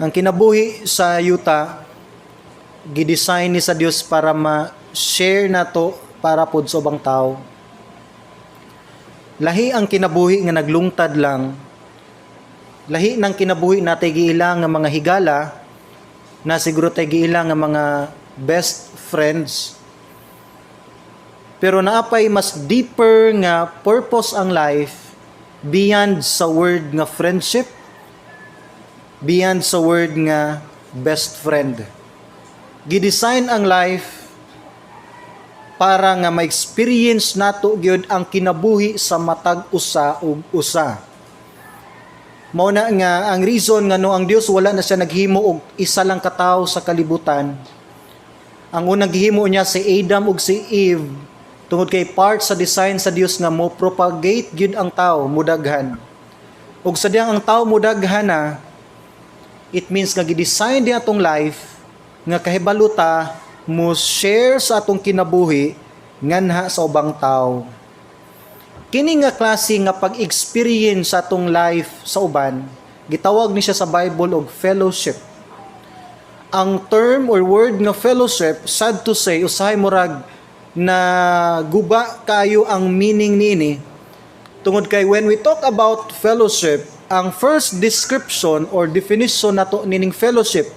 Ang kinabuhi sa yuta gidesign ni sa Dios para ma-share nato para pod sa ubang tao. Lahi ang kinabuhi nga naglungtad lang. Lahi ng kinabuhi natay giilang nga mga higala na siguro tay giilang nga mga best friends. Pero naapay mas deeper nga purpose ang life beyond sa word nga friendship, beyond sa word nga best friend. Gidesign ang life para nga ma-experience nato gyud ang kinabuhi sa matag usa ug usa. Mao na nga ang reason nga no ang Dios wala na siya naghimo og isa lang ka tawo sa kalibutan. Ang unang gihimo niya si Adam ug si Eve tungod kay part sa design sa Dios nga mo propagate gyud ang tawo mudaghan. Ug sa diyang ang tawo mudaghan na, it means nga gidesign din atong life nga kahibaluta mo share sa atong kinabuhi nganha sa ubang tao. Kini nga klase nga pag-experience sa atong life sa uban, gitawag ni siya sa Bible og fellowship. Ang term or word nga fellowship, sad to say, usahay murag na guba kayo ang meaning niini. Tungod kay when we talk about fellowship, ang first description or definition nato nining fellowship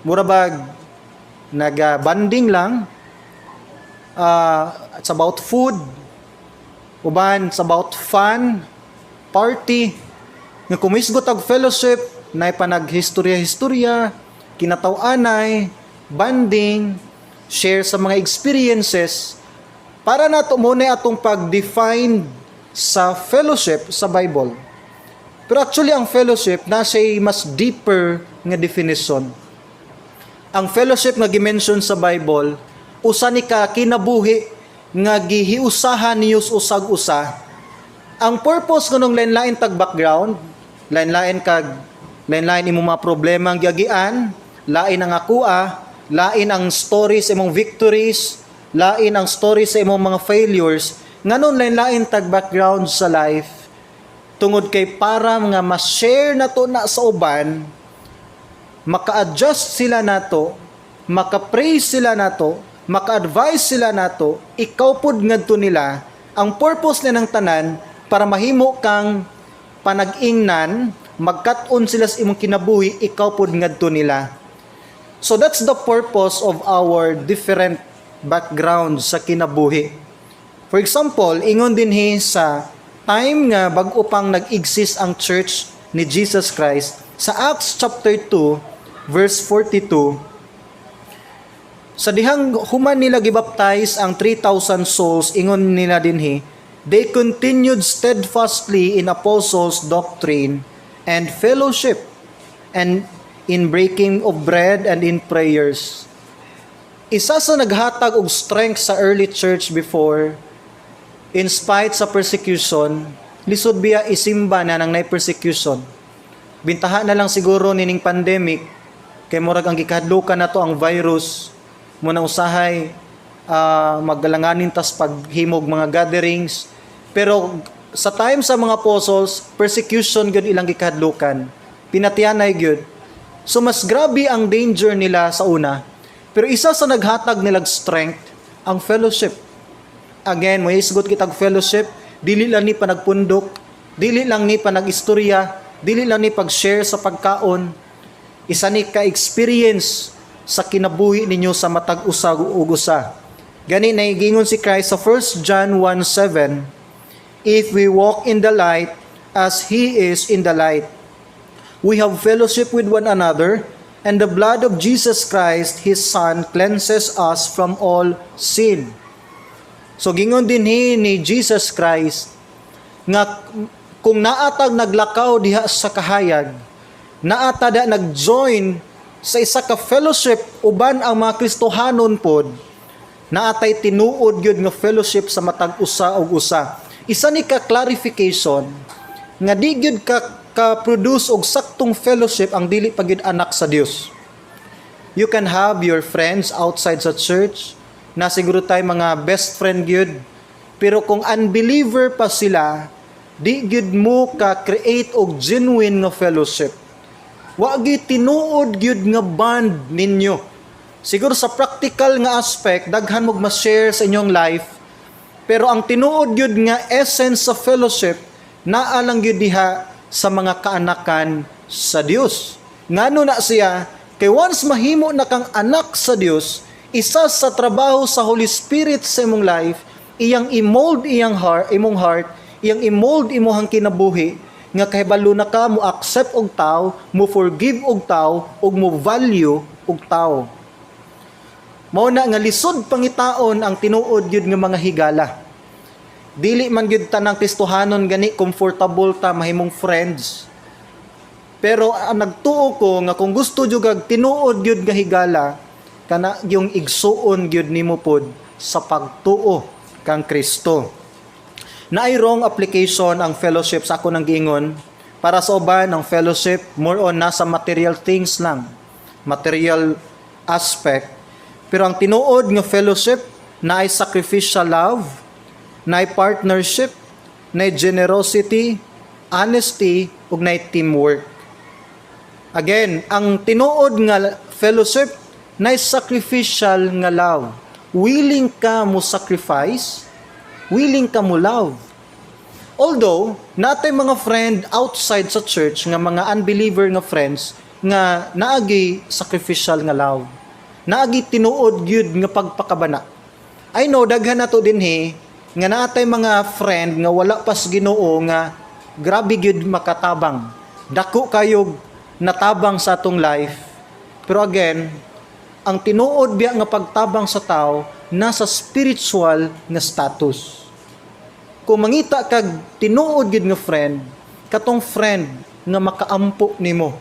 murabag naga-banding lang. It's about food, uban it's about fun, party. Nga kumisgot og fellowship, nay panaghistorya-historya, kinataw-anay, banding, share sa mga experiences para nato muna atong pag-define sa fellowship sa Bible. Pero actually ang fellowship nasa mas deeper nga definition. Ang fellowship nga gimension sa Bible, usa ni ka kinabuhi nga gihiusahan niyo usag-usa. Ang purpose ngunong lain-lain tag background, lain-lain imong mga problema ang giagian, lain ang akua, lain ang stories imong victories, lain ang stories sa imong mga failures, nganon lain-lain tag background sa life. Tungod kay para nga ma-share nato na sa uban, maka-adjust sila nato, maka-praise sila nato, maka-advise sila nato, ikaw pod ngadto nila, ang purpose na ng tanan para mahimo kang panag-ingnan, magkat-on sila sa imong kinabuhi, ikaw pod ngadto nila. So that's the purpose of our different background sa kinabuhi. For example, ingon dinhi sa time nga bag-o pang nag-exist ang church ni Jesus Christ, sa Acts chapter 2, verse 42, sa dihang human nila gibaptize ang 3,000 souls, ingon nila dinhi, they continued steadfastly in apostles' doctrine and fellowship, and in breaking of bread and in prayers. Isa sa naghatag og strength sa early church before, in spite sa persecution, lisod biya isimba na nang persecution. Bintaha na lang siguro nining pandemic, kay murag ang gikahadlukan nato ang virus, muna usahay maggalanganin tas paghimog mga gatherings. Pero sa time sa mga apostles, persecution gyud ilang gikahadlukan. Pinatiyanay gyud. So mas grabe ang danger nila sa una. Pero isa sa naghatag nilag strength, ang fellowship. Again, mo isgot kitag fellowship, dili lang ni panagpundok, dili lang ni panagistorya, dili lang ni pag-share sa pagkaon. Isa ni ka-experience sa kinabuhi ninyo sa matag usa ug usa. Gani na gingon si Christ sa 1 John 1:7, if we walk in the light as He is in the light, we have fellowship with one another, and the blood of Jesus Christ, His Son, cleanses us from all sin. So gingon din ni Jesus Christ nga kung naatag naglakaw diha sa kahayag, naatada nag-join sa isa ka fellowship uban ang mga Kristohanon pod, naatay tinuod gyud nga fellowship sa matag usa ug usa. Isa ni ka clarification nga di gyud ka produce og saktong fellowship ang dili pa gyud anak sa Dios. You can have your friends outside sa church, na siguro tay mga best friend gyud, pero kung unbeliever pa sila, di gyud mo ka create og genuine nga fellowship. Wa gyud tinuod gyud nga bond ninyo. Siguro sa practical nga aspect, daghan mog ma-share sa inyong life, pero ang tinuod gyud nga essence sa fellowship naa lang gyud diha sa mga kaanakan sa Dios. Ngano na siya, kay once mahimo na kang anak sa Dios, isa sa trabaho sa Holy Spirit sa imong life, iyang i-mold imong heart, iyang i-mold imong kinabuhi, nga kahibalo na ka mo accept og tao, mo forgive og tao, ug mo value og tao. Mao na nga lisod pangitaon ang tinuod gyud nga mga higala. Dili man gyud tanang Kristohanon gani comfortable ta mahimong friends. Pero ang nagtuo ko nga kung gusto jud kag tinuod gyud nga higala, kana yung igsuon gyud nimo pod sa pagtuo kang Kristo. Naay wrong application ang fellowship sa ako nang giingon. Para sa uban ang fellowship more on nasa material things lang, material aspect. Pero ang tinuod nga fellowship naay sacrificial love, naay partnership, naay generosity, honesty, ug naay teamwork. Again, ang tinuod nga fellowship naay sacrificial nga love. Willing ka mo sacrifice, willing ka mo love. Although, natay mga friend outside sa church nga mga unbeliever nga friends nga naagi sacrificial nga love. Naagi tinuod gyud nga pagpakabana. I know daghan nato dinhi nga natay mga friend nga wala pas Ginoo nga grabe gyud makatabang. Dako kayog natabang sa atong life. Pero again, ang tinuod biya nga pagtabang sa tao nasa spiritual nga status. Kung mangita kag tinuod gyud nga friend, katong friend nga makaampo nimo,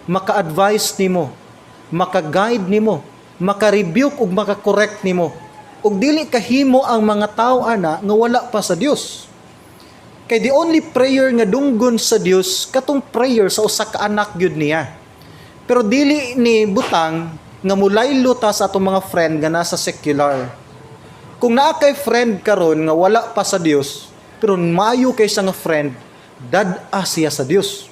maka-advise nimo, maka-guide nimo, maka-rebuke ug maka-correct nimo. Ug dili kahimo ang mga tawo ana nga wala pa sa Dios. Kay the only prayer nga dunggon sa Dios katong prayer sa usa ka anak gyud niya. Pero dili ni butang nga mulaylo ta sa atong mga friend nga nasa secular. Kung naa kay friend karon nga wala pa sa Dios, pero maayo kay sa nga friend, dad-a siya sa Dios.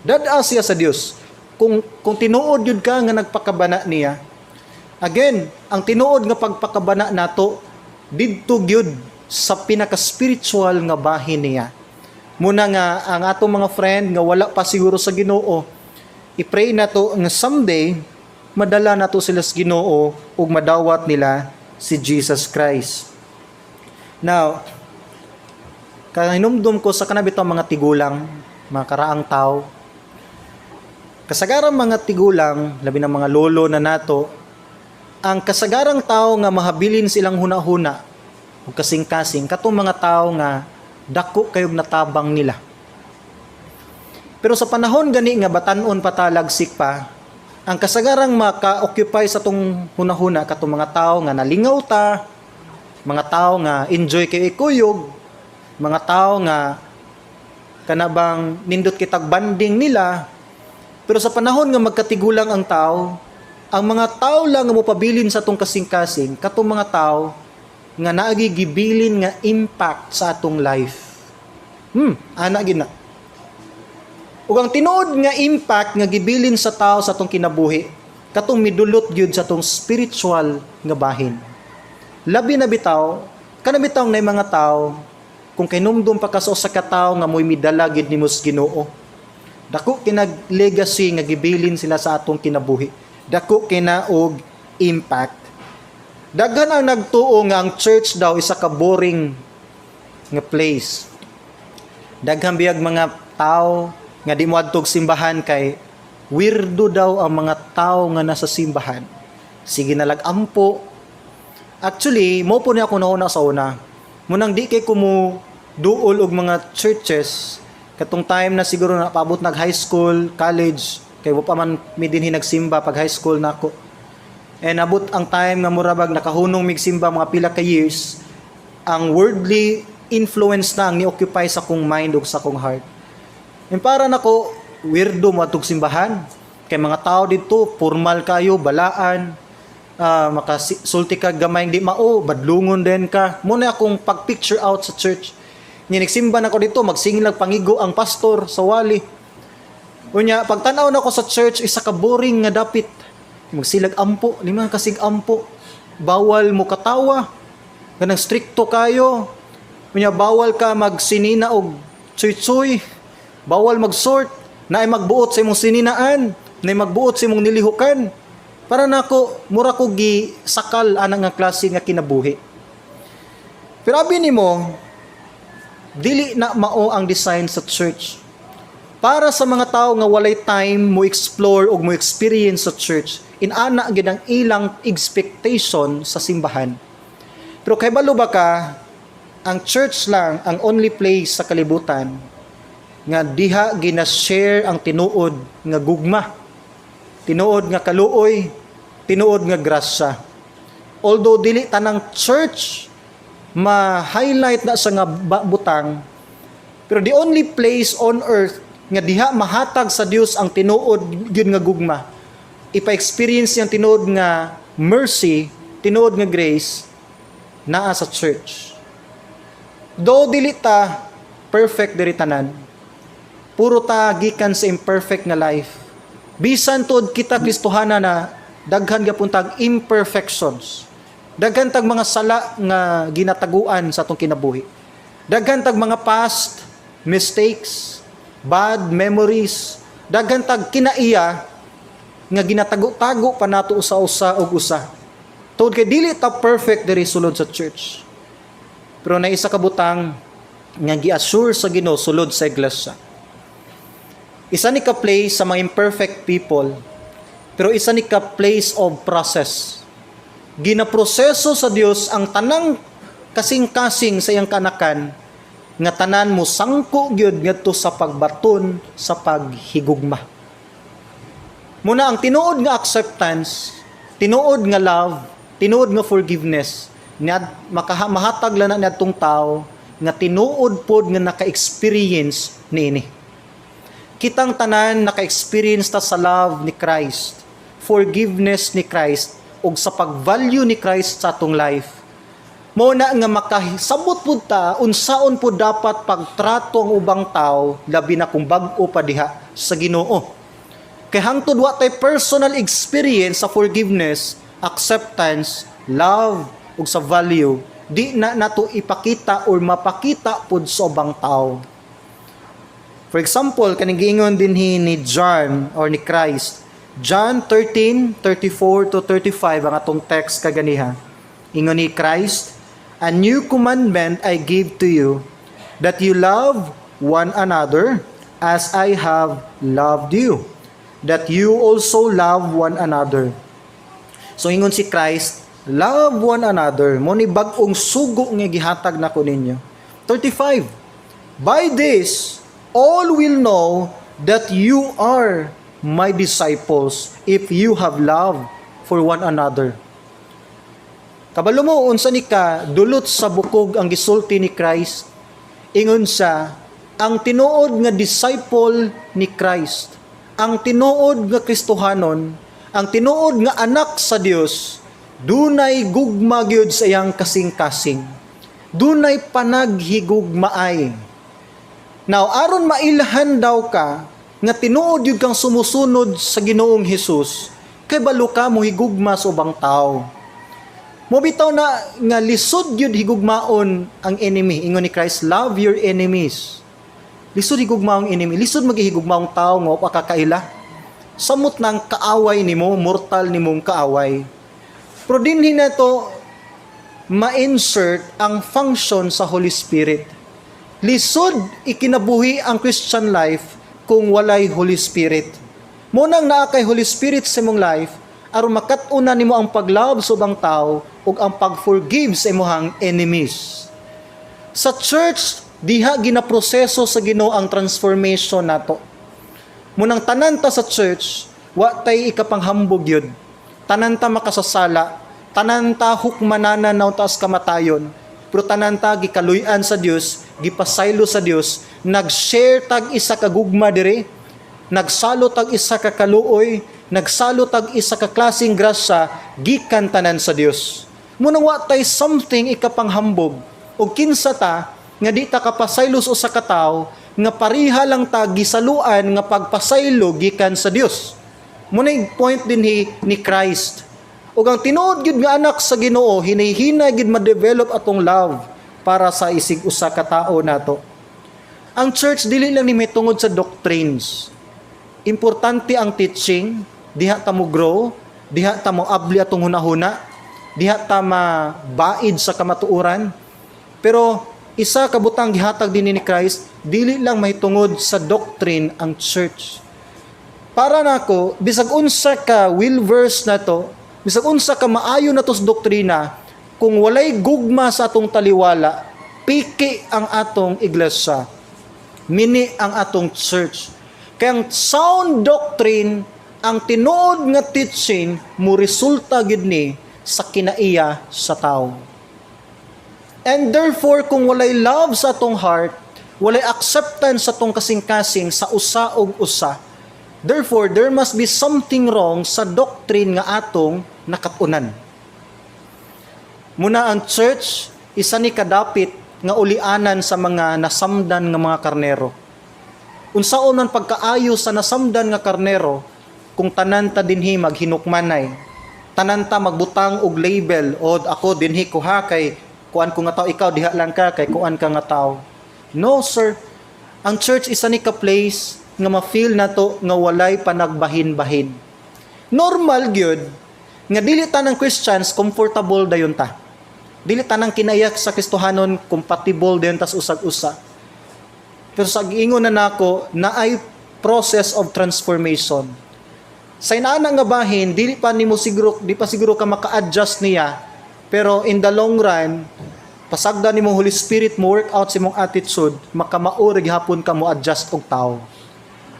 Dad-a siya sa Dios. Kung tinuod yun ka nga nagpakabana niya, again, ang tinuod nga pagpakabana nato, didto gyud sa pinaka-spiritual nga bahin niya. Muna nga, ang atong mga friend nga wala pa siguro sa Ginoo, i-pray nato nga someday, madala nato sila sa Ginoo ug madawat nila si Jesus Christ. Now, kahinumdum ko sa kanabitang mga tigulang, mga karaang tao, kasagarang mga tigulang, labi ng mga lolo na nato, ang kasagarang tao nga mahabilin silang huna-huna o kasing-kasing, katong mga tao nga dako kayog natabang nila. Pero sa panahon gani nga batanon patalagsik pa, ang kasagarang maka-occupy sa tong huna-huna katong mga tao nga nalingaw ta, mga tao nga enjoy kay ikuyog, mga tao nga kanabang nindot kitag banding nila. Pero sa panahon nga magkatigulang ang tao, ang mga tao lang nga mopabilin sa atong kasing-kasing, katong mga tao nga naagi gibilin nga impact sa atong life. Ana gina. Ug ang tinuod nga impact nga gibilin sa tao sa atong kinabuhi, katong midulot gyud sa atong spiritual nga bahin. Labi na bitaw, kana bitaw na mga tao, kung kinumdum pa ka sa usa ka tawo nga mo'y midala gyud nimo sa Ginoo. Dako kinag legacy nga gibilin sila sa atong kinabuhi. Dako kina og impact. Daghan ang nagtuo nga ang church daw isa ka boring nga place. Daghang biyag mga tao nga di moadtog simbahan kay weirdo daw ang mga tao nga nasa simbahan. Sige na lag-ampo. Actually, mo po niya ako nauna sa una. Munang di kay kumu duol og mga churches katong time na siguro na paabot nag high school, college, kay wa pa man mi dinhi nagsimba pag high school nako. And abot ang time nga murabag nakahunong migsimba mga pila ka years, ang worldly influence na ang ni-occupy sa kong mind ug sa kong heart. And para nako weirdo mo atog simbahan kay mga tao dito formal kayo, balaan, makasulti ka gamay di mao, badlungon din ka. Muna akong pag-picture out sa church. Nagsimba na ko dito, magsinglag pangigo ang pastor sa wali. Unya, pagtanaw na ko sa church, isa ka boring nga dapit. Magsilag ampo, limang kasig ampo. Bawal mo katawa. Ganang stricto kayo. Unya, bawal ka magsinina og tsuy-tsuy. Bawal mag-sort. Naay magbuot sa imong sininaan. Naay magbuot sa imong nilihukan. Para nako, mura ko gi sakal anang nga klase nga kinabuhi. Pero abi nimo, dili na mao ang design sa church. Para sa mga tao nga walay time mo explore o mo experience sa church, inana gid ang ilang expectation sa simbahan. Pero kay balo ba ka, ang church lang ang only place sa kalibutan nga diha gina-share ang tinuod nga gugma, tinuod nga kaluoy, tinuod nga grasya. Although dili tanang church ma-highlight na sa nga butang, pero the only place on earth nga diha mahatag sa Dios ang tinuod gyud nga gugma, ipa-experience yang tinuod nga mercy, tinuod nga grace, naa sa church. Though dili ta perfect diri tanan, puro ta gikan sa imperfect nga life. Bisan tuod kita Kristohana na daghan gyapon tag imperfections. Daghan tag mga sala nga ginataguan sa atong kinabuhi. Daghan tag mga past mistakes, bad memories, daghan tag kinaiya nga ginatago-tago pa nato usa-usa og usa. Tungod kay dili ta perfect diri sulod sa church. Pero na isa ka butang nga gi-assure sa Ginoo sulod sa iglesia. Isa ni ka place sa mga imperfect people, pero isa ni ka place of process. Ginaproseso sa Dios ang tanang kasing-kasing sa iyang kanakan nga tanan mo sangko gyud ngadto sa pagbaton sa paghigugma. Muna ang tinuod nga acceptance, tinuod nga love, tinuod nga forgiveness, mahatag lang na natong tao nga tinuod pod nga naka-experience niini. Kitang tanan naka-experience ta sa love ni Christ, forgiveness ni Christ, ug sa pag-value ni Christ sa atong life. Mao na nga makasabot pud ta unsaon pud dapat pagtrato ang ubang tao, labi na kung bag-o pa diha sa Ginoo. Kay hangtod wa tay personal experience sa forgiveness, acceptance, love ug sa value, di na nato ipakita or mapakita pud sa ubang tao. For example, kaning giingon dinhi ni John or ni Christ, John 13:34 to 35 ang atong text kaganiha. Ingon ni Christ, "A new commandment I give to you, that you love one another as I have loved you, that you also love one another." So ingon si Christ, love one another. Mo ni bag-ong sugo nga gihatag nako ninyo. 35, "By this all will know that you are my disciples, if you have love for one another." Kabalo mo, unsa ni ka dulot sa bukog ang gisulti ni Christ. Ingon siya, ang tinuod nga disciple ni Christ, ang tinuod nga Kristohanon, ang tinuod nga anak sa Dios, dunay gugma gyud sa iyang kasing-kasing. Dunay panaghigugmaay. Now, aron mailhan daw ka, nga tinuod yun kang sumusunod sa Ginoong Hesus, kay balo ka mo higugma sa ubang tao. Mobitaw na nga lisod yun higugmaon ang enemy. Ingon ni Christ, love your enemies. Lisod higugmaong enemy. Lisod maghihigugmaong tao nga pakakaila. Samot ng kaaway nimo, mortal nimong kaaway. Pero dinhi na to ma-insert ang function sa Holy Spirit. Lisod ikinabuhi ang Christian life kung walay Holy Spirit. Munang naa kay Holy Spirit sa imong life, aron makat-una nimo ang pag-love sa ubang tao ug ang pag-forgive sa imong enemies. Sa church, diha ginaproseso sa Ginoo ang transformation nato. Munang tanan ta sa church, wa tay ikapanghambog yun. Tanan ta makasasala, tanan ta hukmanana naw taas kamatayon, pero tanan ta gikaluy-an sa Dios, gipasaylo sa Dios, nag-share tag isa ka gugma diri, nagsalo tag isa ka kaluoy, nagsalo tag isa ka klaseng grasya, gikan tanan sa Dios. Munang wa tay something ikapanghambog, o kinsa ta, nga di ta kapasaylos usa ka tawo nga pariha lang ta gisaluan nga pagpasaylo gikan sa Dios. Munay point din ni Christ. Ug ang tinuod gyud nga anak sa Ginoo hinay-hinay gyud ma-develop atong love para sa isig usa ka tawo nato. Ang church dili lang ni tungod sa doctrines. Importante ang teaching, diha ta mo grow, diha ta mo abli atong hunahuna, diha ta mabaid sa kamatuoran. Pero isa ka butang gihatag din ni Christ, dili lang mahitungod sa doctrine ang church. Para nako, bisag unsa ka will verse na to, bisag unsa ka maayo na to sa doktrina, kung walay gugma sa atong taliwala, piki ang atong iglesia, mini ang atong church. Kaya ang sound doctrine, ang tinuod nga teaching, mo resulta gid ni sa kinaiya sa tao. And therefore, kung walay love sa atong heart, walay acceptance sa atong kasing-kasing sa usa og usa, therefore, there must be something wrong sa doctrine nga atong nakatunan. Muna ang church, isa ni kadapit nga ulianan sa mga nasamdan nga mga karnero. Unsaon man pagkaayo sa nasamdan nga karnero, kung tanan ta dinhi maghinukmanay, tanan ta magbutang og label, o ako dinhi kuha kay kuan ko nga tao, ikaw diha lang ka kay kuan ka nga tao. No sir, ang church isa ni ka place nga ma-feel nato nga walay panagbahin-bahin. Normal gyud nga dili tanang Christians comfortable dayon ta. Dili tanang kinayak sa Kristohanon compatible dayon ta sa usag-usa. Pero sa giingon na nako na ay process of transformation. Sa inaana nga bahin, di pa siguro ka maka-adjust niya. Pero in the long run, pasagda ni mong Holy Spirit mo work out sa imong attitude, makamaurig hapon ka mo adjust og tao.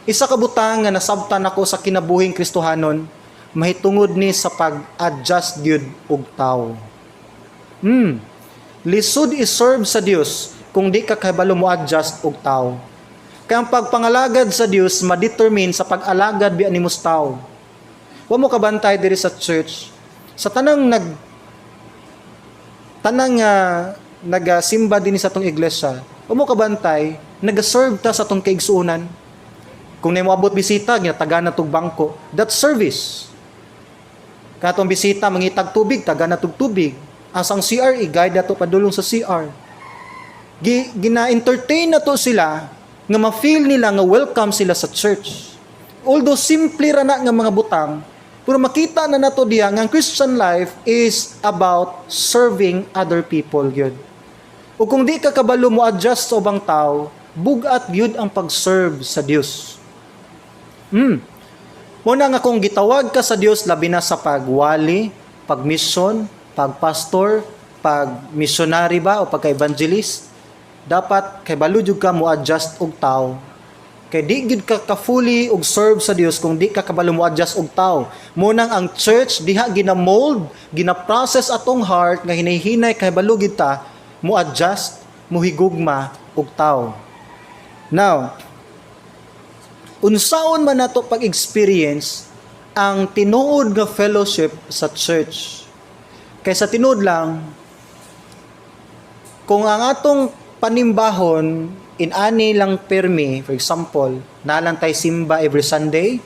Isa ka butang nga nasabtan ako sa kinabuhing Kristohanon, mahitungod ni sa pag-adjust gyud og tao. Lisod is-serve sa Dios kung di ka kabalo mo adjust og tao. Kaya ang pagpangalagad sa Dios ma-determine sa pag-alagad biya nimos tao. Wa mo kabantay diri sa church. Sa tanang nagasimba din sa atong iglesia, wa mo kabantay, nagaserve ta sa atong kaigsuonan. Kung may moabot bisita, ginataga na tog bangko, that's service. Katong bisita, mangitag tubig, taga na tog tubig. Asang CR, i-guide na to padulong sa CR. Gina-entertain na to sila, nga ma-feel nila nga welcome sila sa church. Although simple ra na nga mga butang, pero makita na nato diya nga ang Christian life is about serving other people gyud. O kung di ka kabalo mo adjust sa ubang tao, bugat gyud ang pag-serve sa Dios. Muna nga kung gitawag ka sa Dios labi na sa pagwali, pagmission, pagpastor, pagmissionary ba o pagka-evangelist, dapat kay balo jud ka mo adjust og tao. Kay di gid ka fully og serve sa Dios kung di ka kabalo mo adjust og tao. Munang ang church diha gina-mold, gina-process atong heart nga hinay-hinay kay balo gid ta mo adjust, mo higugma og tao. Now, unsaon man nato pag-experience ang tinuod nga fellowship sa church? Kay sa tinuod lang, kung ang atong panimbahon in-ani lang permi, for example, nalang tay simba every Sunday,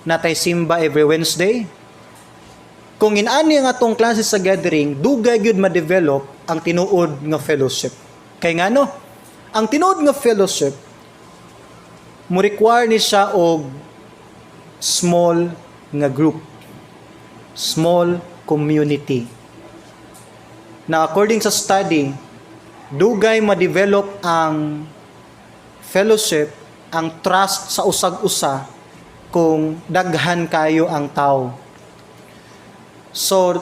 na tay simba every Wednesday. Kung in-ani ang atong klase sa gathering, dugay gyud ma-develop ang tinuod nga fellowship. Kay ngano, ang tinuod nga fellowship mo require ni siya og small nga group, small community. Na according sa study, dugay ma-develop ang fellowship, ang trust sa usag-usa kung daghan kayo ang tao. So,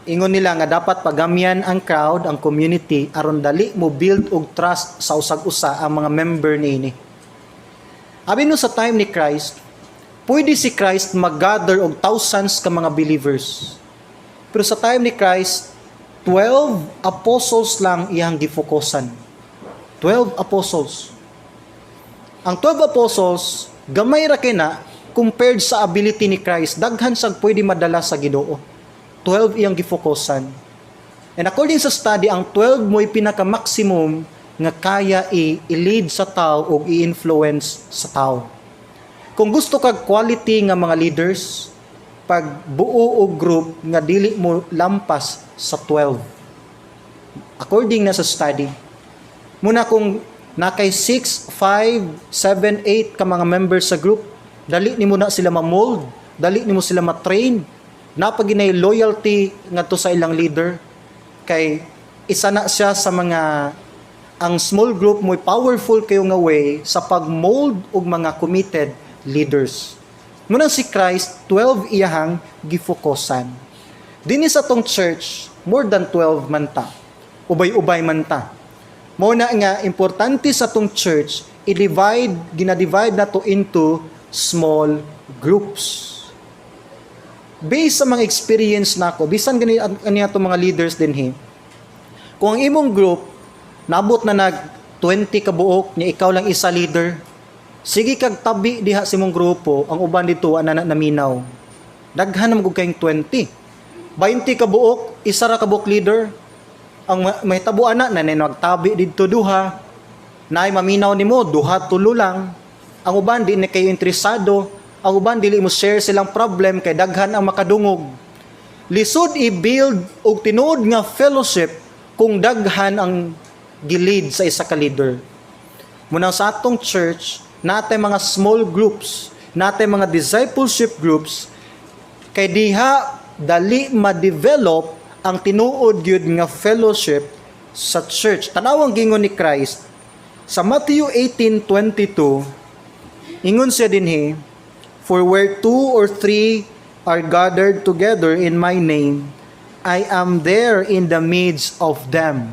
ingon nila nga dapat pagamyan ang crowd, ang community, aron dali mo build og trust sa usag-usa ang mga member niini. Abi no sa time ni Christ, pwede si Christ mag-gather og thousands ka mga believers. Pero sa time ni Christ, 12 apostles lang iyang gifokusan. 12 apostles. Ang 12 apostles, gamay ra kay na compared sa ability ni Christ, daghan sang pwede madala sa Ginoo. 12 iyang gifokusan. And according sa study, ang 12 mo'y pinaka-maximum nga kaya i-lead sa tao o i-influence sa tao. Kung gusto kag quality nga mga leaders, pag buo o group nga dili mo lampas sa 12. According na sa study, muna kung nakay 6, 5, 7, 8 ka mga members sa group, dali nimo na sila ma-mold, dali nimo sila ma-train, napaginay loyalty ngadto sa ilang leader, kay isa na siya sa mga ang small group mo'y powerful kayo nga way sa pag-mold og mga committed leaders. Muna si Christ, 12 iyahang gifokusan. Dinhi sa tong church, more than 12 man ta. Ubay-ubay man ta. Muna nga, importante sa tong church, ginadivide na to into small groups. Based sa mga experience nako, bisan ganiya to mga leaders din kung ang imong group, nabot na nag 20 ka buok, niya ikaw lang isa leader, sige kag tabi diha sa imong grupo, ang uban dito ana na naminaw. Daghan na magug kayong 20. 20 ka buok, isa ra ka buok leader. Ang mahitabuan na nagtabi didto duha. Naay maminaw nimo duha tulo lang. Ang uban di na kayo interesado, ang uban dili mo share silang problem kay daghan ang makadungog. Lisod i-build og tinuod nga fellowship kung daghan ang gilid sa isa ka leader. Muna sa atong church, natay mga small groups, natay mga discipleship groups, kay diha dali ma-develop ang tinuod gyud nga fellowship sa church. Tanawang gingon ni Christ sa Matthew 18:22, ingon siya dinhi, "For where 2 or 3 are gathered together in my name, I am there in the midst of them."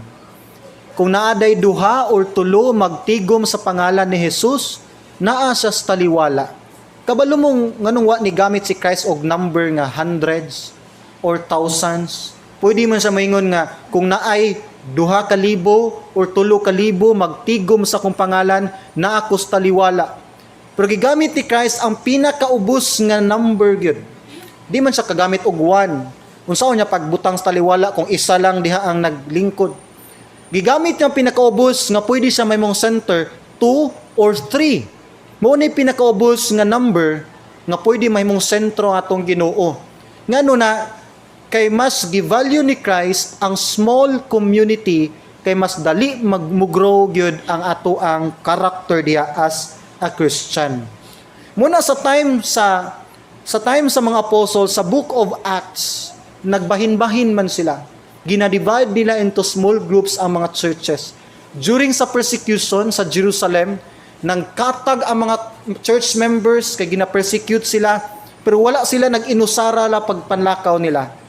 Kung naaday duha or tulo magtigom sa pangalan ni Jesus, naa siya sa taliwala. Kabalo mong nganong wa ni gamit si Christ og number nga hundreds or thousands. Pwede man siya maingon nga kung naay 2,000 or 3,000 magtigom sa kong pangalan, naa ako sa taliwala. Pero gigamit ni Christ ang pinakaubos nga number gyud. Di man siya kagamit og 1. Unsaon niya pagbutang sa taliwala kung isa lang diha ang naglingkod. Gigamit niya ang pinakaubos nga pwede siya may mong center 2 or 3. Mao ni pinakaubos nga number nga pwede may mong sentro atong Ginoo. Ngano na kay mas gi-value ni Christ ang small community kay mas dali magmugrow gyud ang ato ang character diha as a Christian. Muna sa time sa mga apostles sa Book of Acts, nagbahin-bahin man sila. Ginadivide nila into small groups ang mga churches. During sa persecution sa Jerusalem, nangkatag ang mga church members kay gina-persecute sila, pero wala sila nag-inusara la pagpanlakaw nila.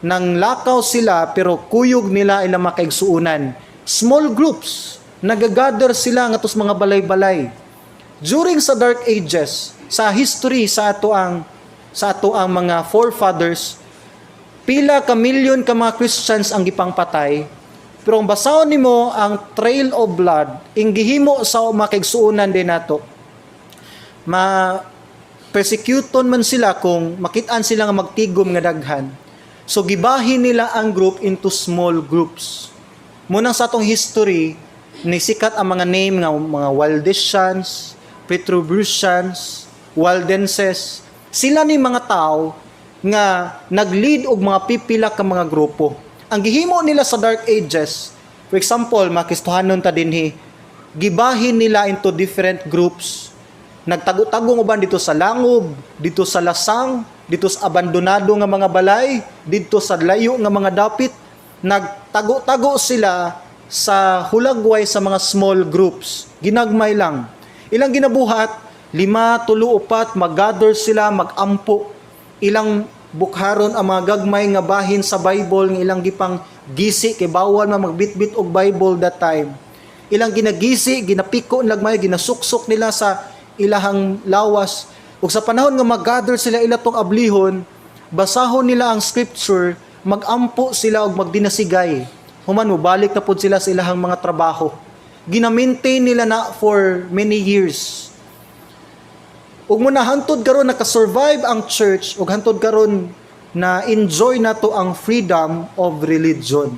Nang lakaw sila pero kuyog nila ilang makaigsuunan. Small groups, nagagather sila nga tos mga balay-balay. During sa Dark Ages, sa history sa ato ang mga forefathers, pila ka milyon ka mga Christians ang gipangpatay, pero ang basahon nimo ang trail of blood, inggihimo sa makaigsuunan din nato. Persecuton man sila kung makitaan sila nga magtigom nga daghan. So gibahin nila ang group into small groups. Muna sa atong history, nisikat ang mga name nga mga Waldensians, Petrobrusians, Waldenses. Sila ni mga tao nga nag-lead og mga pipila ka mga grupo. Ang gihimo nila sa Dark Ages, for example, makistuhanon ta dinhi, gibahin nila into different groups. Nagtago-tagong uban dito sa langob, dito sa lasang, dito sa abandonado nga mga balay, dito sa layo nga mga dapit. Nagtago-tago sila sa hulagway sa mga small groups. Ginagmay lang. Ilang ginabuhat, 5, 3, 4, mag-gather sila, mag-ampo. Ilang bukharon ang mga gagmay nga bahin sa Bible, ng ilang gipang gisi, kay bawal na magbitbit og Bible that time. Ilang ginagisi, ginapiko nagmay, ginasuksok nila sa ilahang lawas. Ug sa panahon nga mag-gather sila ila tong ablihon, basahon nila ang scripture, mag-ampo sila og magdinasigay. Human mo balik na pud sila sa ilahang mga trabaho. Gina-maintain nila na for many years. Ug muna hantod karon naka-survive ang church, ug hantod karon na enjoy nato ang freedom of religion.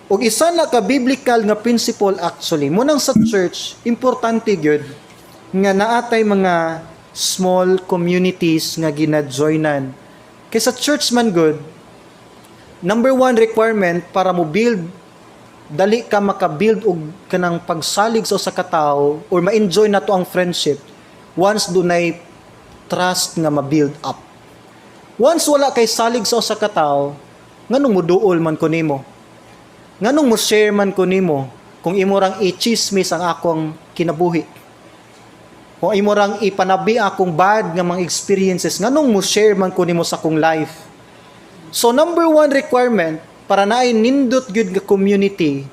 ug isa na ka biblical nga principle actually munang sa church importante gyud nga naatay mga small communities nga gina-joinan. Kay sa church man good, number one requirement para mo build, dali ka maka-build og kanang pagsalig sa usa ka tawo or ma-enjoy nato ang friendship once dunay trust nga ma-build up. Once wala kay salig sa usa ka tawo, nganong mo duol man ko nimo? Nganong mo share man ko nimo kung imo rang i-chismis ang akong kinabuhi? Kung imo rang ipanabi akong bad nga mga experiences, nganong mo share man ko nimo sa akong life? So number one requirement para naay nindot gyud nga community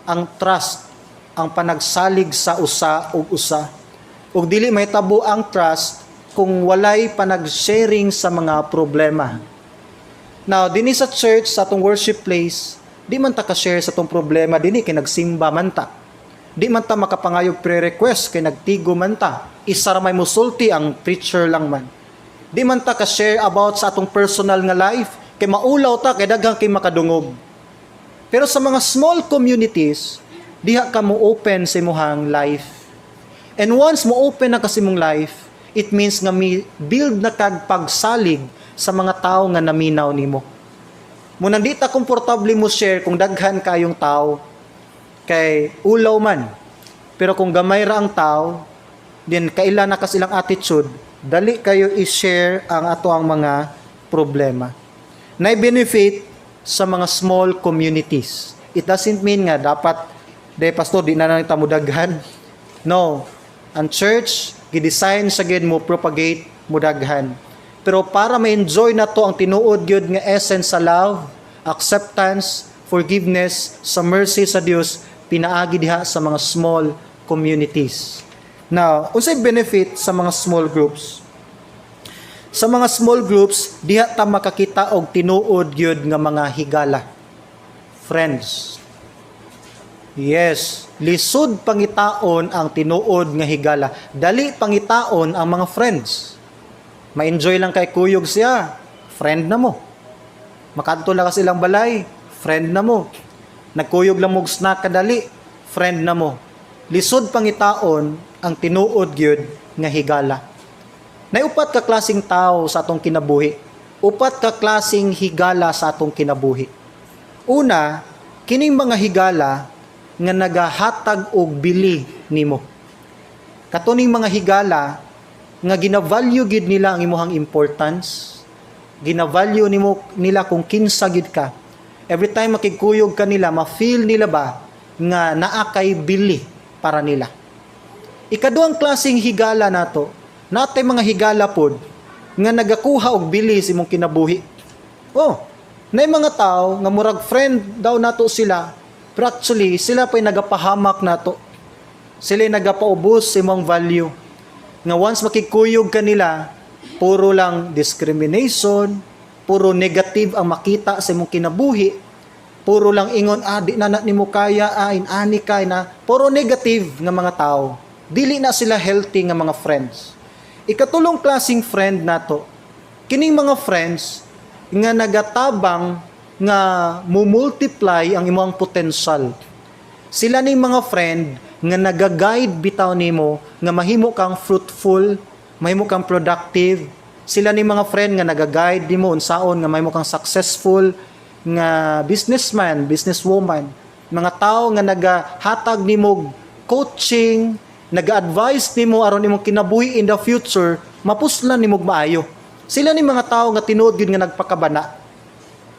ang trust, ang panagsalig sa usa ug usa. Ug dili mahitabo ang trust kung walay panag-sharing sa mga problema. Now, dinhi sa church, sa atong worship place, di man ta ka-share sa atong problema dinhi kay nagsimba man ta. Di man ta makapangayog pre-request kay nagtigo man ta. Isa ra may musulti ang preacher lang man. Di man ta ka-share about sa atong personal nga life kay maulaw ta kay daghang kay makadungog. Pero sa mga small communities, diha ka mo open sa imong life. And once mo open na kasi mong life, it means nga build na kag pagsalig sa mga tao nga naminaw nimo. Muna di ta komportable mo share kung daghan kayong tao kay ulaw man. Pero kung gamay ra ang tao, then kaila na kas ilang attitude, dali kayo i-share ang ato ang mga problema. Nay benefit sa mga small communities. It doesn't mean nga dapat pastor di na lang ta mo daghan. No. Ang church gidesign sa gid mo propagate mo daghan. Pero para ma-enjoy na to ang tinuod gyud nga essence sa love, acceptance, forgiveness, sa mercy sa Dios, pinaagi diha sa mga small communities. Now, unsay benefit sa mga small groups? Sa mga small groups, diha ta makakita og tinuod gyud nga mga higala. Friends. Yes, lisod pangitaon ang tinuod nga higala. Dali pangitaon ang mga friends. Ma-enjoy lang kay kuyog siya, friend na mo. Makadto lang ka silang balay, friend na mo. Nagkuyog lang mo snack kadali, friend na mo. Lisod pangitaon ang tinuod gyud nga higala. Nay upat ka klaseng tao sa atong kinabuhi. Upat ka klaseng higala sa atong kinabuhi. Una, kining mga higala nga nagahatag og bili nimo. Katuning mga higala nga gina-value gid nila ang imong importance, gina-value nila kung kinsa gid ka. Every time makigkuyog ka nila, ma-feel nila ba nga naa kay bili para nila. Ikaduhang klaseng higala nato, natay mga higala pod nga nagakuha og bili sa imong kinabuhi. Oh, nay mga tao nga murag friend daw nato sila, pero actually sila pa'y nagapahamak nato. Sila nagapaubos sa imong value. Nga once makikuyog ka nila, puro lang discrimination, puro negative ang makita sa imong kinabuhi, puro lang ingon, di na nimo kaya, inani ka na, puro negative nga mga tao. Dili na sila healthy nga mga friends. Ikatulong klaseng friend nato, kining mga friends nga nagatabang nga mumultiply ang imong potential. Sila ning mga friend nga naga-guide bitaw nimo nga mahimo kang fruitful, mahimo kang productive. Sila ni mga friend nga naga-guide nimo unsaon nga mahimo kang successful nga businessman, businesswoman. Mga tao nga nagahatag nimo coaching, naga-advise nimo aron nimo kinabuhi in the future, mapuslan nimo maayo. Sila ni mga tao nga tinuod gyud nga nagpakabana.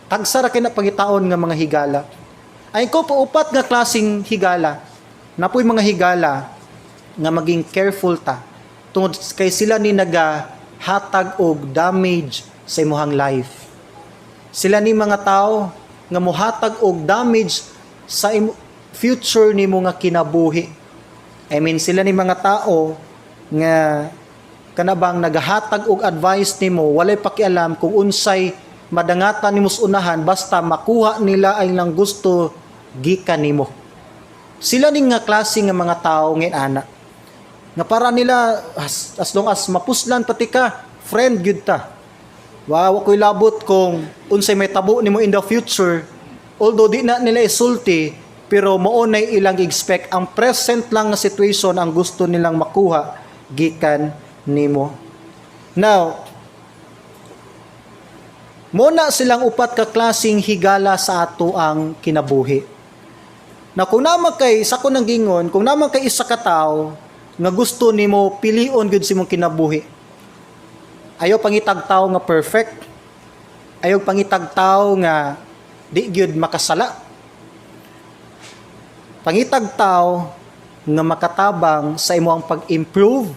Tagsa ra kay na pangitaon nga mga higala. Ay ko po upat nga klaseng higala. Napoy mga higala nga maging careful ta tungod kay sila ni nagahatag og damage sa imong life. Sila ni mga tao nga mohatag og damage sa future nimo nga kinabuhi. I mean sila ni mga tao nga kanabang nagahatag og advice nimo walay pakialam kung unsay madangatan nimo sa unahan basta makuha nila ay lang gusto gikan nimo. Sila ning nga klase nga mga tao ngayon ana. Nga para nila as long as mapuslan pati ka, friend gyud ta. Wow, ako'y labot kung unsay may tabo nimo in the future although di na nila isulti, pero mao nay ilang expect ang present lang nga situation ang gusto nilang makuha gikan nimo. Now, muna silang upat ka klaseng higala sa ato ang kinabuhi. Na kung naman kay sa ko nang gingon, kung naman kay isa ka tawo nga gusto nimo pilion gud si mong kinabuhi. Ayaw pangitag tawo nga perfect. Ayaw pangitag tawo nga di gyud makasala. Pangitag tawo nga makatabang sa imong pag-improve.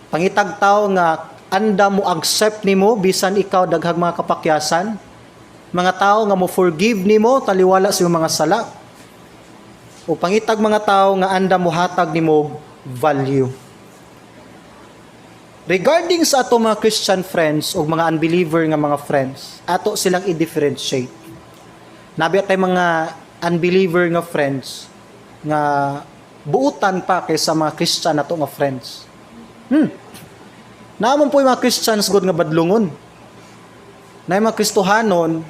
Pangitag tawo nga anda mo accept nimo bisan ikaw daghang mga kapakyasan. Mga tao nga mo forgive nimo taliwala sa imong mga sala. O pangitag mga tao nga anda mo hatag nimo value. Regarding sa ato mga Christian friends o mga unbeliever nga mga friends, ato silang i-differentiate. Nabi tay mga unbeliever nga friends nga buutan pa kaysa mga Christian nato nga friends. Naman po yung mga Christians god nga badlungon. Na yung mga Kristohanon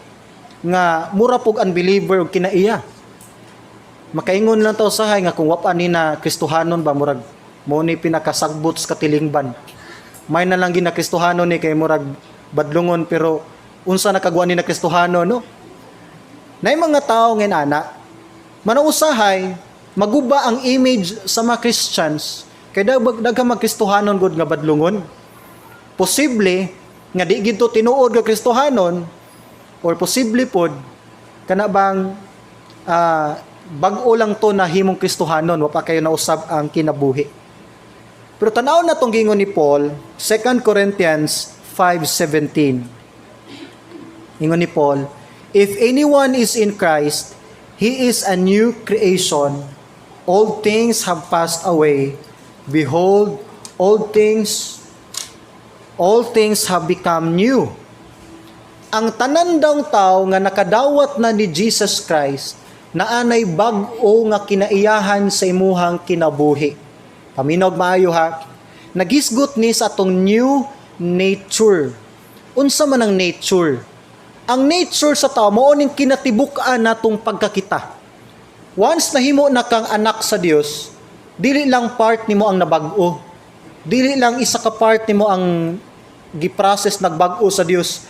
nga mura pog unbeliever og kinaiya. Makaingon lang taw sahay nga kung wapan ni na Kristohanon ba murag mo ni pinakasagbot sa katilingban. May na lang gina Kristohanon ni kay murag badlungon pero unsa nakagwa ni na Kristohanon no? Nay mga tao ngayon ana manausahay maguba ang image sa mga Christians kay daghang mga Kristohanon gud nga badlungon. Posible nga di gid to tinuod nga Kristohanon or posible pod kana bang bag-o lang to na himong Kristohanon wa pa kayo nausab ang kinabuhi. Pero tanaw na tong gingon ni Paul, 2 Corinthians 5:17. Ingon ni Paul, if anyone is in Christ, he is a new creation. All things have passed away. Behold, all things have become new. Ang tanan daw tao nga nakadawat na ni Jesus Christ, na anay bag-o nga kinaiyahan sa imuhang kinabuhi. Paminog maayo ha. Nagisgot ni sa atong new nature. Unsa man ang nature? Ang nature sa tao mao ning kinatibuk-an natong pagkakita. Once nahimo na kang anak sa Dios, dili lang part nimo ang nabag-o. Dili lang isa ka part nimo ang giprocess nagbag-o sa Dios.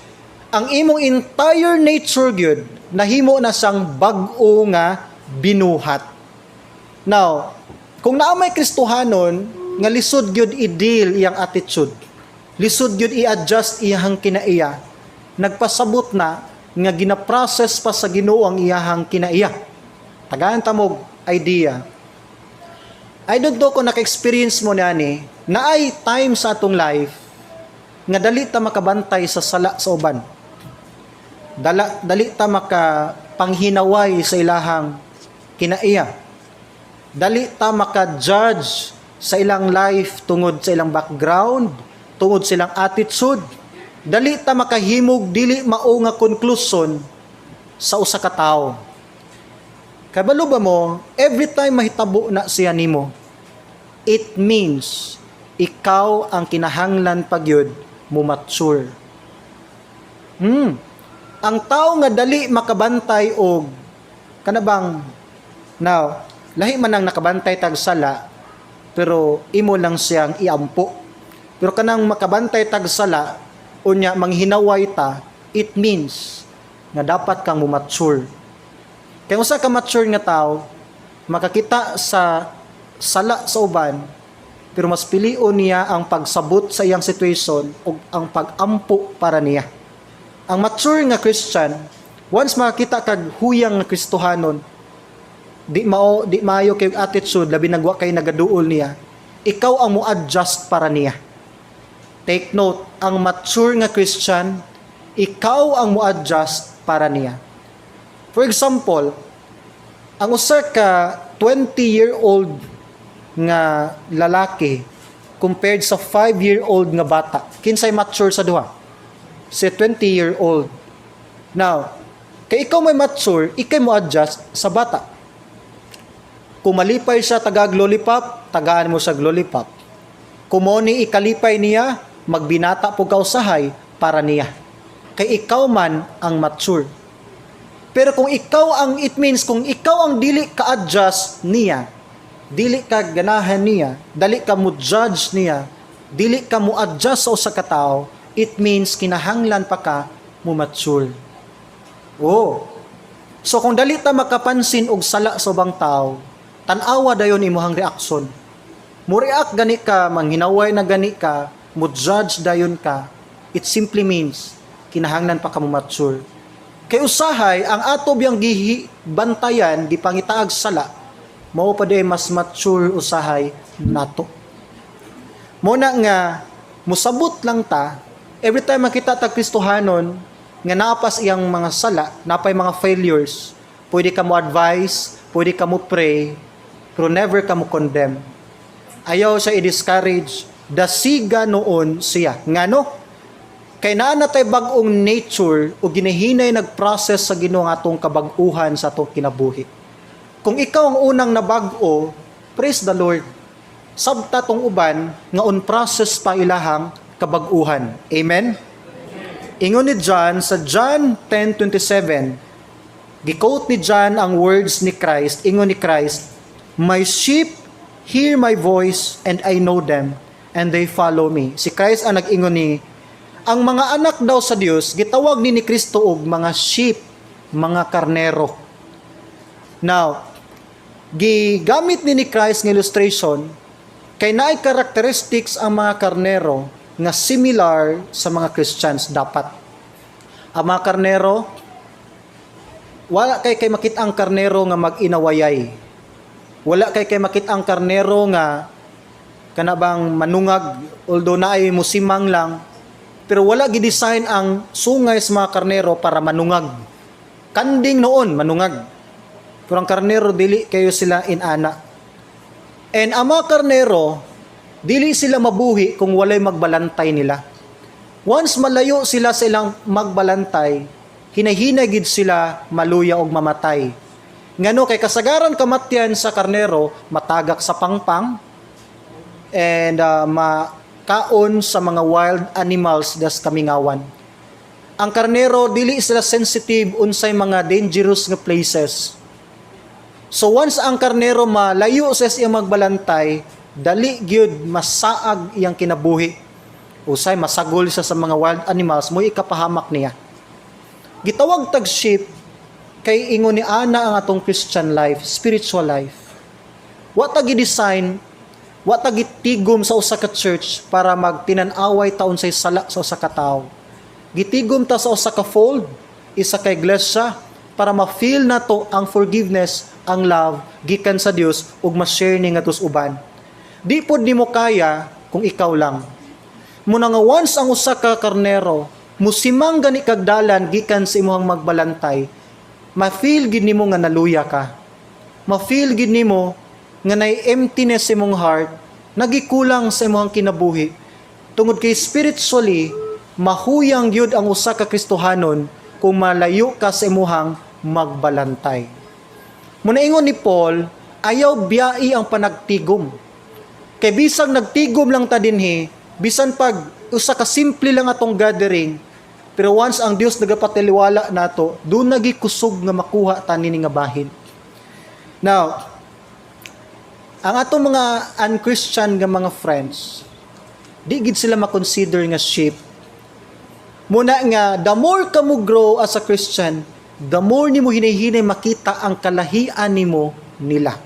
Ang imong entire nature gyud nahimo na sang bag-o nga binuhat. Now, kung naa may Kristohanon nga lisod gyud i-deal iyang attitude, lisod gyud i-adjust iyang kinaiya, nagpasabot na nga gina-process pa sa Ginoo ang iyang kinaiya. Tagaan tamog idea. I don't know kung naka-experience mo nani, naay time sa atong life nga dali ta makabantay sa sala sa uban. Dali ta makapanghinaway sa ilahang kinaiya. Dali ta maka-judge sa ilang life tungod sa ilang background, tungod sa ilang attitude. Dali ta makahimog dili mao nga konklusyon sa usa ka tawo. Kabalo ba mo, every time mahitabo na siya nimo, it means ikaw ang kinahanglan pagyud mo mature. Ang tao nga dali makabantay og kanabang now lahi man ang nakabantay tag sala pero imo lang siyang iampo. Pero kanang makabantay tag sala unya manghinaway ta, it means nga dapat kang mature. Kay usa ka mature nga tao makakita sa sala sa uban pero mas pilion niya ang pagsabot sa iyang situation ug ang pag-ampo para niya. Ang mature nga Christian, once makakita kag huyang nga Kristohanon, di maayo kay attitude labi nagwa kay nagaduol niya, ikaw ang mo-adjust para niya. Take note, ang mature nga Christian, ikaw ang mo-adjust para niya. For example, ang usa ka 20-year-old nga lalaki compared sa 5-year-old nga bata, kinsay mature sa duha? Si 20-year-old. Now, kay ikaw may mature, ikay mo adjust sa bata. Kung malipay siya tagag lollipop, tagaan mo sa lollipop. Kung mo ni ikalipay niya, magbinata po kausahay para niya. Kay ikaw man ang mature. Pero kung it means kung ikaw ang dili ka-adjust niya, dili ka ganahan niya, dili ka mo judge niya, dili ka mo adjust sa usa ka tawo, it means kinahanglan pa ka mo mature. Oh. So kung dali ta makapansin og sala sa ubang tawo, tan-awa dayon imong reaksyon. Mo react gani ka, manghinaway na gani ka, mo judge dayon ka, it simply means kinahanglan pa ka mo mature. Kay usahay ang ato biyang bantayan gipangitaag sala, mao pa day mas mature usahay nato. Muna nga musabot lang ta every time makita ta Kristohanon nga napas iyang mga sala, napay mga failures, pwede ka mo advise, pwede ka mo pray, pero never ka mo condemn. Ayaw siya i-discourage, dasiga noon siya. Ngano? Kay naa na tay bag-ong nature o ginahinay nag-process sa Ginoo nga atong kabag-uhan sa atong kinabuhi. Kung ikaw ang unang nabag-o, praise the Lord. Sabta tong uban nga on process pa ilahang kabag-uhan. Amen? Ingon ni John sa John 10:27, gi-quote ni John ang words ni Christ. Ingon ni Christ, "My sheep hear my voice and I know them and they follow me." Si Christ ang nag-ingon ni, ang mga anak daw sa Dios gitawag ni Kristo og mga sheep, mga karnero. Now, gigamit ni Christ ng illustration kay naay characteristics ang mga karnero nga similar sa mga Christians dapat. Ang mga karnero, wala kay makita ang karnero nga mag-inawayay. Wala kay makita ang karnero nga kanabang manungag, although naay musimang lang, pero wala gidesign ang sungay sa mga karnero para manungag. Kanding noon manungag. Pero ang karnero dili kayo sila inana. And ang mga karnero dili sila mabuhi kung walay magbalantay nila. Once malayo sila sa ilang magbalantay, hinahinay gid sila maluya og mamatay. Ngano kay kasagaran kamatyan sa karnero, matagak sa pangpang and makaon sa mga wild animals das kamingawan. Ang karnero dili sila sensitive unsay mga dangerous nga places. So once ang karnero malayo sa iyang magbalantay, dali gyud masaag iyang kinabuhi. Usay masagol siya sa mga wild animals, mo ikapahamak niya. Gitawag tag sheep kay ingon ni ana ang atong Christian life, spiritual life. Wa ta gi-design, wa ta gitigom sa usa ka church para magtinan-away taon say sala sa usa ka tawo. Gitigom ta sa usa ka fold, isa ka iglesia para ma-feel nato ang forgiveness, ang love gikan sa Dios ug ma-share ni ngadtos uban. Di pod nimo kaya kung ikaw lang. Muna nga once ang usa ka karnero musimang gani kag dalan gikan sa imong magbalantay, ma-feel gid nimo nga naluya ka. Ma-feel gid nimo nga nay emptiness sa imong heart, nagikulang sa imong kinabuhi. Tungod kay spiritually, mahuyang gyud ang usa ka Kristohanon kung malayo ka sa imong magbalantay. Muna ingon ni Paul, ayaw biyai ang panagtigom. Kay bisag nagtigom lang ta dinhi, bisan pag usa ka simple lang atong gathering, pero once ang Dios nagapatiliwala nato, doon nagikusog nga makuha ta nini nga bahin. Now, ang atong mga unchristian nga mga friends, di gid sila makonsider nga sheep. Muna nga, the more ka mo grow as a Christian, the more nimo hinahinay makita ang kalahian nimo nila.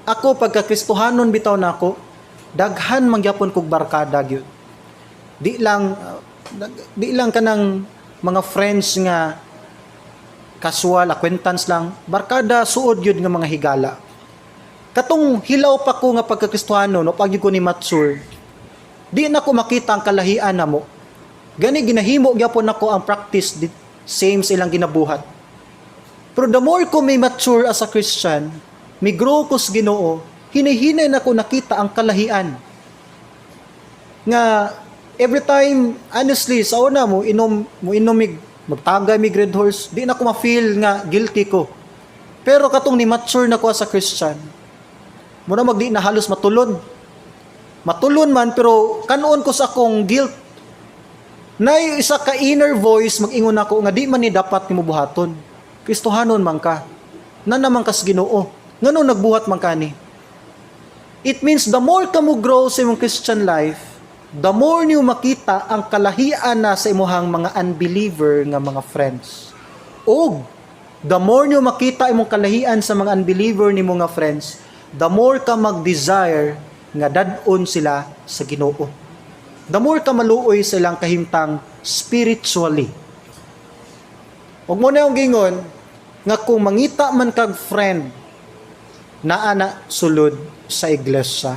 Ako pagka Kristohanon bitaw nako, daghan mangyapon kog barkada gyud. Di lang kanang mga friends nga casual acquaintance lang, barkada suod gyud nga mga higala. Katong hilaw pa ko nga pagka-Kristohanon o pag ko ni mature, di na ko makita ang kalahian namo. Gani ginahimo gyapon nako ang practice same sa ilang ginabuhat. Pero the more ko may mature as a Christian, may grow ko sa Ginoo, hinahinay na ko nakita ang kalahian. Nga every time, honestly, sa una mo inom magtagay mi Red Horse, di na ko ma-feel nga guilty ko. Pero katong ni mature na ko as a Christian, muna magdi na halos matulon. Matulon man, pero kanon ko sa akong guilt. Na isa ka inner voice mag-ingon ako nga di man ni dapat nimo buhaton. Kristohanon man ka. Na naman kas Ginoo. Ngano nagbuhat man ka ni? It means the more ka mo grow sa imong Christian life, the more niyo makita ang kalahian na sa imuhang mga unbeliever nga mga friends. O the more niyo makita imong kalahian sa mga unbeliever ni mga friends, the more ka mag-desire nga dadon sila sa Ginoo. The more ka maluoy sa ilang kahimtang spiritually. Ug mo na yung gingon nga kung mangita man kag friend na ana sulod sa iglesia,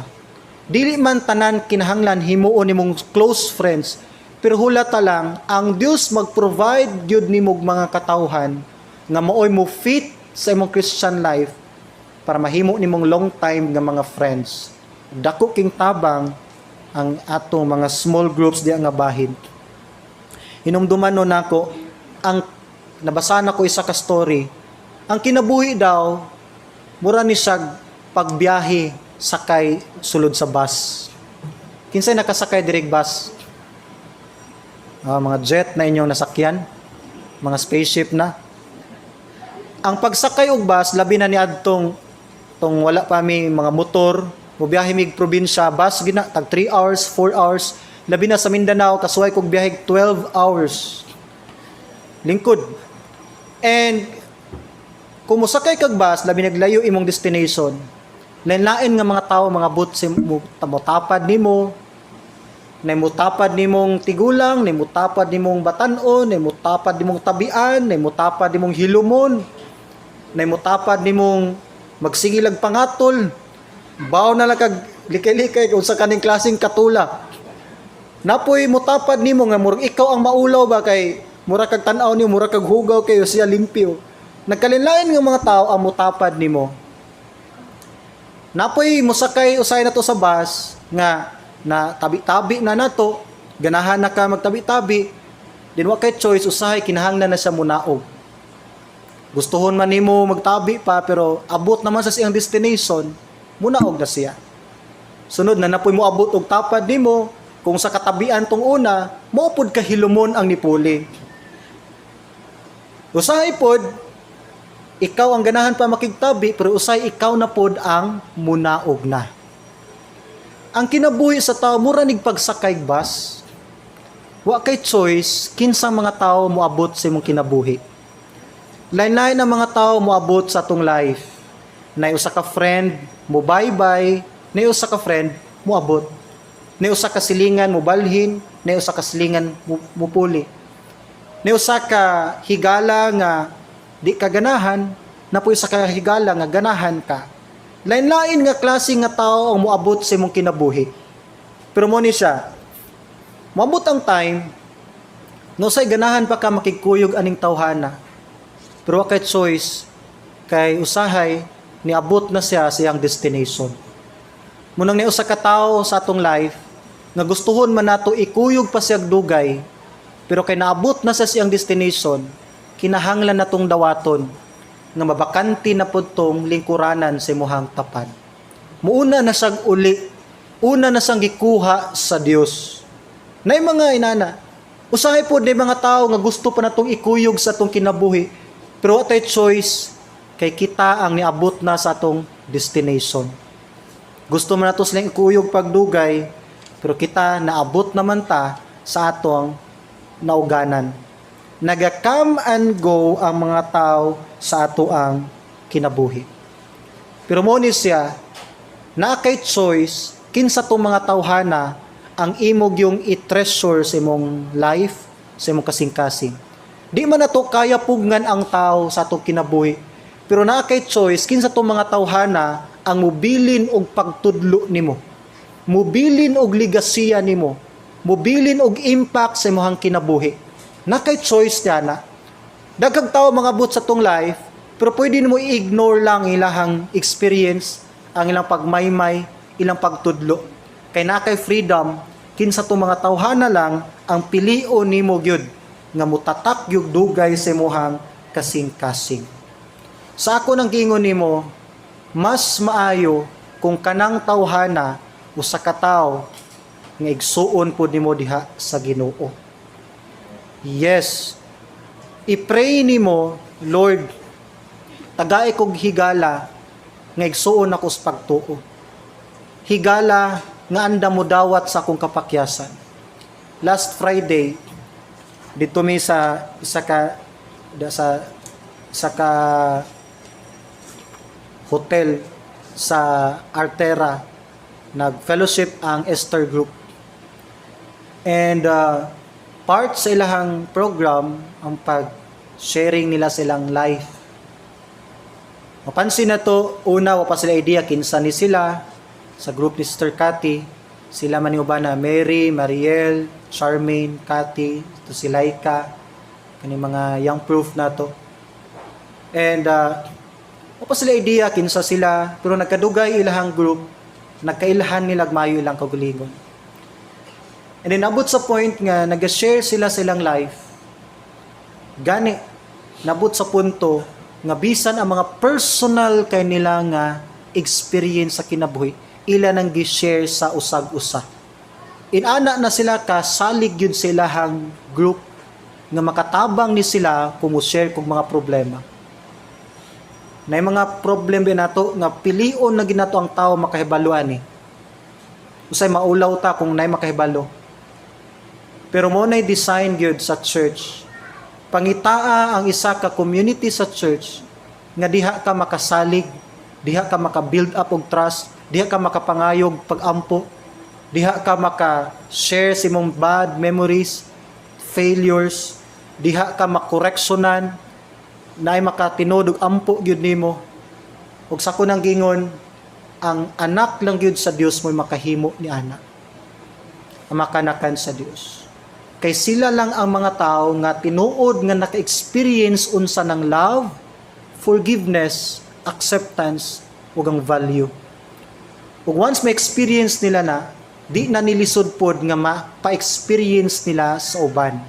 dili man tanan kinahanglan himuon nimong close friends, pero hulata lang ang Dios mag-provide gyud nimo mga katawhan nga maoy mo fit sa imong Christian life para mahimo nimong long time nga mga friends. Dako king tabang ang atong mga small groups diya nga bahin. Hinumduman no nako ang nabasa na ko isa ka story. Ang kinabuhi daw mura ni siya pagbiyahe sakay sulod sa bus. Kinsay nakasakay direct bus? Mga jet na inyong nasakyan, mga spaceship na. Ang pagsakay og bus labi na ni adtong tong wala pa mi mga motor, mobiyahe mig probinsya, bus gina tag 3 hours, 4 hours, labi na sa Mindanao kasuway kog biyahe 12 hours. Lingkod. And kung mosakay kag bus, labi naglayo imong destination, lain-lain nga mga tao, mga butsi mutapad nimo, na mutapad nimong tigulang, na mutapad nimong batanon, na mutapad nimong tabian, na mutapad nimong hilumon, na mutapad nimong magsigilag pangatol, baw na lang kag likay-likay kung sa kaning klaseng katula. Napoy mutapad nimo nga murag ikaw ang maulaw ba kay mura kag tan-aw niyo, mura kag hugaw kayo siya limpyo. Nagkalinlain nga mga tao ang mutapad nimo. Napoy mosakay usay na to sa bus nga na tabi-tabi na nato, ganahan na ka magtabi-tabi, din wa kay choice usahay kinahanglan na siya munaog. Gustuhon man nimo magtabi pa pero abot naman sa siyang destination, munaog na siya. Sunod na napoy mo abot og tapad nimo, kung sa katabian tong una, maupod ka hilumon ang nipuli. Usahay pod, ikaw ang ganahan pa makigtabi, pero usay ikaw na pod ang munaog na. Ang kinabuhi sa tao, mura nig pagsakay bus. Wa kay choice, kinsang mga tao moabot sa imong kinabuhi. Lain-lain ang mga tao moabot sa atong life. Na usa ka friend, mo bye-bye, na usa ka friend, moabot. Na usa ka silingan, mo balhin, na usa ka silingan, mo puli. Na usa ka higala nga di ka ganahan, na po sa kahigala nga ganahan ka. Lain-lain nga klase nga tao ang moabot sa imong kinabuhi. Pero mo ni siya, moabot ang time, no say ganahan pa ka makikuyog aning tawhana. Pero wa kay choice, kay usahay, niabot na siya sa iyang destination. Munang ni usa ka tao sa atong life, nga gustuhon man nato ikuyog pa siyang dugay, pero kay naabot na sa siyang destination, kinahanglan natong dawaton nga mabakanti na pod tong lingkuranan sa imuhang tapad. Muuna na siyang uli, una na siyang gikuha sa Dios. Nay mga inana, usahay pod ni mga tao nga gusto pa natong ikuyog sa atong kinabuhi, pero what a choice kay kita ang niabot na sa atong destination. Gusto man nato silang ikuyog pagdugay, pero kita naabot naman ta sa atong nauganan. Naga-come and go ang mga tao sa ato ang kinabuhi. Pero mo ni siya, na kay choice, kinsa tong mga tawhana ang imog yung i-treasure sa imong life, sa imong kasing-kasing. Di man nato kaya pugngan ang tao sa atong kinabuhi, pero na kay choice, kinsa tong mga tawhana ang mubilin og pagtudlo nimo, mubilin og ligasiya nimo, mubilin og impact sa imong kinabuhi. Na kay choice niya na. Daghang tao mga abot sa tong life, pero pwede mo i-ignore lang ilahang experience, ang ilang pagmaymay, ilang pagtudlo. Kay na kay freedom, kinsa tong mga tawhana lang ang pilion nimo gyud nga mutatak gyud dugay sa imong kasing-kasing. Sa ako nang gingon nimo, mas maayo kung kanang tawhana usa ka tawo nga igsuon pud nimo diha sa Ginoo. Yes, i-pray nimo, Lord, tagay kog higala nga igsuon ako sa pagtuo. Higala nga anda mo dawat sa akong kapakyasan. Last Friday dito mi sa isa ka hotel sa Artera, nag-fellowship ang Esther Group. And part sa ilahang program ang pag-sharing nila silang life. Mapansin na to, una wa pa sila idea kinsa ni sila sa group ni Sister Cathy. Sila man yung na Mary, Mariel, Charmaine, Cathy, ito si Laika, kani mga young proof na to. And wa pa sila idea kinsa sila, pero nagkadugay ilahang group, nagkailahan nila mayo ilang kaugalingon. And then abot sa point nga nag-share sila silang life. Gani nabot sa punto nga bisan ang mga personal kay nila nga experience sa kinabuhi, ila nang gi-share sa usag-usa. Inana na sila ka salig yun sa ilahang group nga makatabang ni sila kung share kung mga problema. Na mga problem din nato nga pilion na ginato ang tao makahibaluan ni. Usay maulaw ta kung nay makahibalo. Pero mo nay design gyud sa church. Pangitaa ang isa ka community sa church nga diha ka makasalig, diha ka maka-build up og trust, diha ka makapangayog pag-ampo, diha ka maka-share sa imong bad memories, failures, diha ka makoreksyonan, naay makatinod og ampo gyud nimo. Ug sa kunang gingon, ang anak lang gyud sa Dios mo'y makahimo ni ana. Ang makanakan sa Dios. Kay sila lang ang mga tao nga tinuod nga naka-experience unsa ng love, forgiveness, acceptance, ug ang value. Ug once may experience nila na, di na nilisod pod nga pa-experience nila sa uban.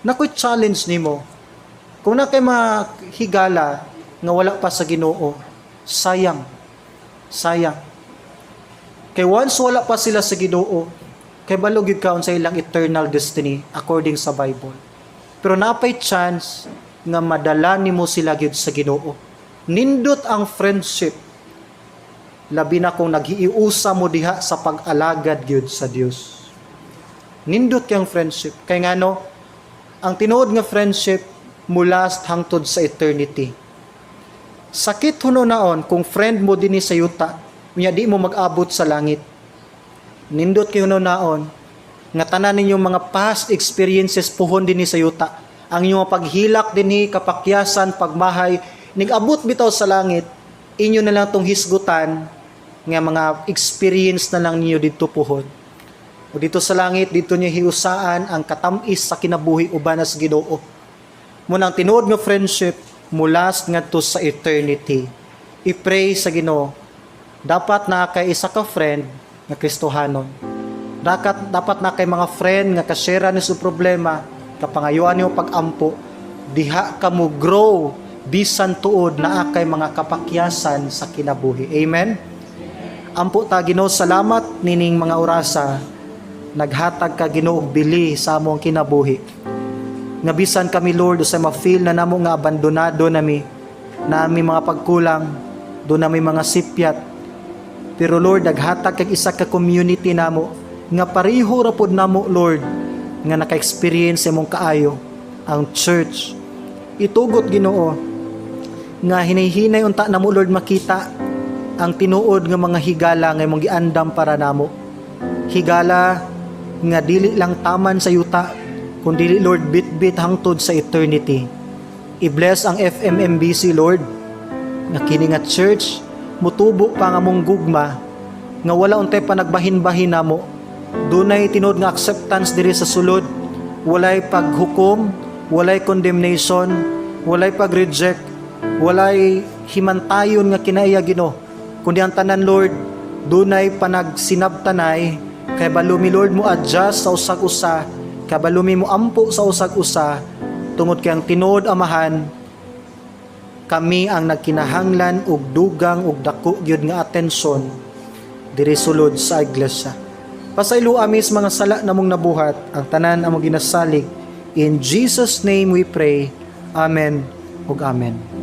Nakoy challenge nimo. Kung na kay mahigala nga wala pa sa Ginoo, sayang. Sayang. Kay once wala pa sila sa Ginoo, kay balog yun kaon sa ilang eternal destiny according sa Bible. Pero napay chance nga madala nimo sila gyud sa Ginoo. Nindot ang friendship. Labi na kung naghiiusa mo diha sa pag-alagad gyud sa Dios. Nindot kang friendship. Kay ngano, ang tinuod nga friendship mulast hangtod sa eternity. Sakit huno naon kung friend mo dinhi sa yuta, unya di mo mag-abot sa langit. Nindot kayo naon nga tanan ninyong mga past experiences puhon dinhi sa yuta. Ang inyong paghilak dinhi, kapakyasan, pagmahay, nig-abot bitaw sa langit, inyo na lang tong hisgutan nga mga experience na lang niyo dito puhon. O dito sa langit, dito niyo hiusaan ang katamis sa kinabuhi uban sa Ginoo. Munang tinuod nga friendship mulas ngadto sa eternity. I-pray sa Ginoo. Dapat na kay isa ka friend nga Kristohanon. Dapat na kay mga friend nga kasera ni sa problema, kapangayuan niyo pag-ampo, diha ka mo grow bisan tuod na kay mga kapakyasan sa kinabuhi. Amen. Ampo ta Ginoo, salamat nining mga orasa naghatag ka Ginoo og bili sa among kinabuhi. Nga bisan kami Lord sa ma-feel na namo nga abandonado nami mga pagkulang, do nami mga sipyat. Pero Lord, naghatag kag isa ka community namo nga pareho ra pod namo Lord nga naka-experience imong kaayo ang church. Itugot Ginoo nga hinay-hinay unta namo Lord makita ang tinuod nga mga higala nga imong giandam para namo. Higala nga dili lang taman sa yuta, kundi Lord bit-bit hangtod sa eternity. I-bless ang FMMBC Lord nga kini nga church mutubo pa nga mong gugma nga wala untay pa nagbahin-bahin namo. Dunay tinuod nga acceptance diri sa sulod, walay paghukom, walay condemnation, walay pag-reject, walay himantayon nga kinaiya Ginoo, kundi ang tanan Lord dunay panagsinabtanay kay balumi Lord mo adjust sa usag-usa, kay balumi mo ampo sa usag-usa tungod kay ang tinuod amahan kami ang nagkinahanglan og dugang og dako gyud nga atensyon diri sulod sa iglesia. Pasaylo amis mga sala namong nabuhat, ang tanan among ginasalig. In Jesus name we pray. Amen ug amen.